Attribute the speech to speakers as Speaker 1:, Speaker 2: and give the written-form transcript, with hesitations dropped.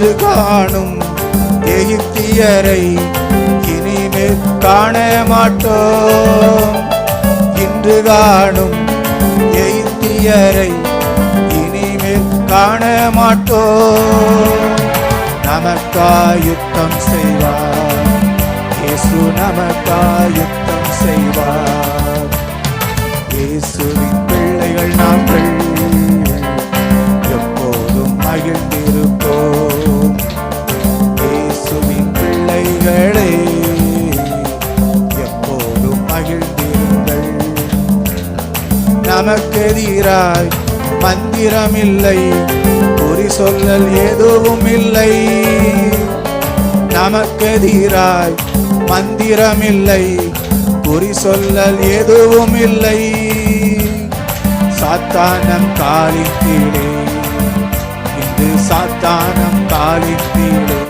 Speaker 1: இன்று காணும் எகிப்தியரை இனிமேல் காண மாட்டோம். இன்று காணும் எகிப்தியரை இனிமேல் காண மாட்டோம். நமக்காய் யுத்தம் செய்வார் இயேசு, நமக்காய் யுத்தம் செய்வார். இயேசுவின் பிள்ளைகள் நாங்கள் எப்போதும் மகிழ்ந்திருப்போம். இயேசுவின் பிள்ளைகளே எப்போதும் மகிழ்ந்திருங்கள். நமக்கெதிராய் மந்திரமில்லை, குறி சொல்லல் எதுவும் இல்லை. நமக்கெதிராய் மந்திரமில்லை, குறி சொல்லல் எதுவும் இல்லை. சாத்தானம் காலின் கீழே, இன்று சாத்தானம் காலின் கீழே.